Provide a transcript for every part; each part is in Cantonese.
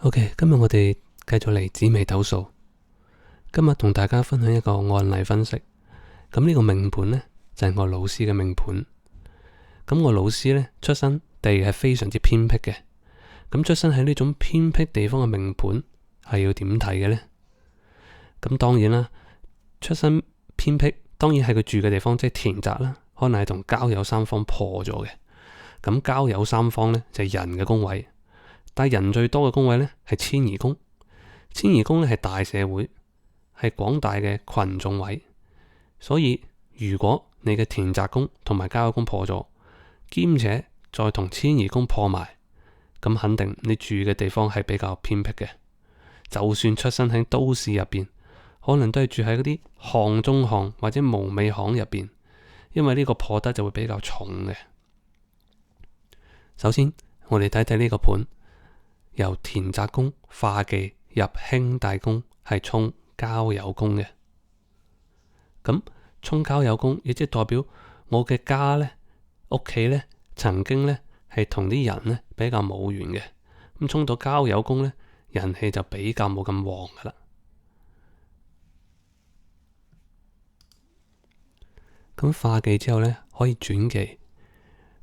OK，今日我哋繼續嚟紫微斗數。今日同大家分享一個案例分析。咁呢個命盤呢，就係我老師嘅命盤。咁我老師呢，出生地係非常之偏僻嘅。咁出生喺呢種偏僻地方嘅命盤係要點睇嘅呢？咁當然啦，出生偏僻，當然係佢住嘅地方即係田宅啦，可能係同交友三方破咗嘅。咁交友三方呢，就係人嘅宮位。但係人最多嘅宮位呢，係遷移宮，遷移宮呢係大社會，係廣大嘅群眾位。所以如果你嘅田宅宮同埋交友宮破咗，兼且再同遷移宮破埋，咁肯定你住嘅地方係比較偏僻嘅。就算出生喺都市入邊，可能都係住喺嗰啲巷中巷或者無尾巷入邊，因為呢個破得就會比較重嘅。首先我哋睇睇呢個盤。由田宅宮化忌入兄弟宮，係沖交友宮嘅。咁沖交友宮，亦即係代表我嘅家呢，屋企呢，曾經呢係同啲人呢比較冇緣嘅。咁沖到交友宮呢，人氣就比較冇咁旺噶啦。咁化忌之後呢，可以轉忌，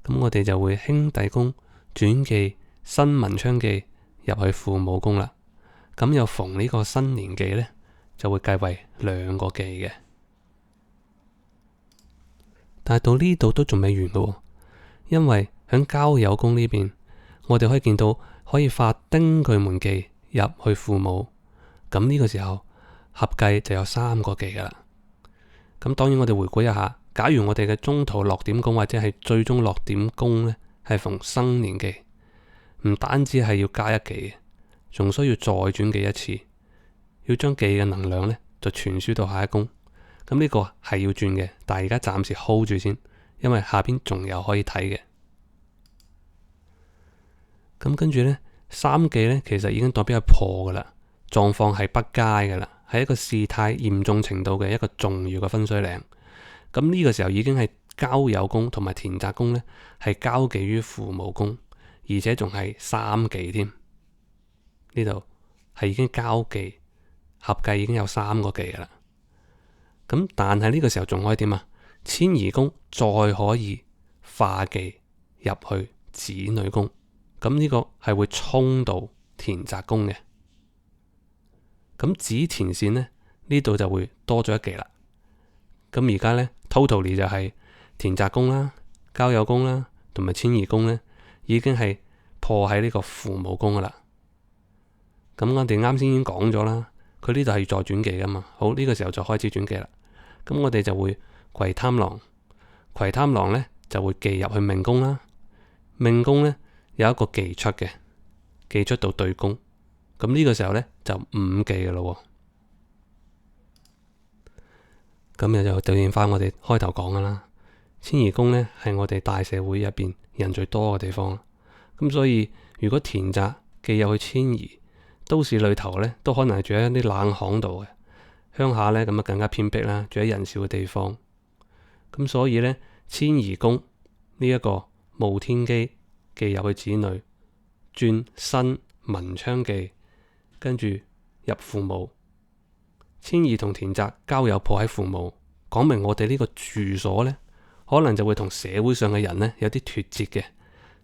咁我哋就會兄弟宮轉忌新文昌忌入去父母宮啦。咁又逢呢個新年忌呢，就會計為兩個忌嘅。但係到呢度都仲未完嘅，因為喺交友宮呢邊，我哋可以見到可以化丁巨門忌入去父母。咁呢個時候合計就有三個忌噶啦。咁當然我哋回顧一下，假如我哋嘅中途落點宮或者係最終落點宮呢，係逢生年忌，唔單止係要加一忌嘅，仲需要再轉忌一次，要將忌嘅能量呢就傳輸到下一宮。咁呢個係要轉嘅，但係而家暫時 hold 住先，因為下邊仲有可以睇嘅。咁跟住呢，三忌呢其實已經代表係破噶啦，狀況係不佳噶啦，係一個事態嚴重程度嘅一個重要嘅分水嶺。咁呢個時候已經係交友宮同埋田宅宮呢係交忌於父母宮。而且仲係三忌添，呢度係已經交忌，合計已經有三個忌噶啦。咁但係呢個時候仲可以點啊？遷移宮再可以化忌入去子女宮，咁呢個係會沖到田宅宮嘅。咁子田線呢，呢度就會多咗一忌啦。咁而家呢 totally 就係田宅宮啦、交友宮啦同埋遷移宮呢，已經係破喺呢個父母宮噶啦。咁我哋啱先已經講咗啦，佢呢度係再轉忌噶嘛。好，呢個時候就開始轉忌啦。咁我哋就會癸貪狼，癸貪狼呢就會忌入去命宮啦。命宮呢有一個忌出嘅，忌出到對宮。咁呢個時候呢就五忌噶咯。咁就對應翻我哋開頭講噶啦。遷移宮呢係我哋大社會入邊人最多嘅地方。咁所以如果田宅忌入去遷移，都市裏頭呢都可能係住喺一啲冷巷度嘅，鄉下呢咁啊更加偏僻啦，住喺人少嘅地方。咁所以呢，遷移宮呢一個無天機忌入去子女，轉新文昌忌，跟住入父母。遷移同田宅交友破喺父母，講明我哋呢個住所呢，可能就會同社會上嘅人呢有啲脫節嘅。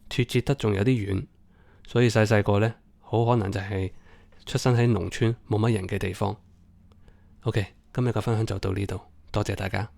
脫節得仲有啲遠，所以細細個呢，好可能就係出生喺農村冇乜人嘅地方。OK，今日嘅分享就到呢度，多謝大家。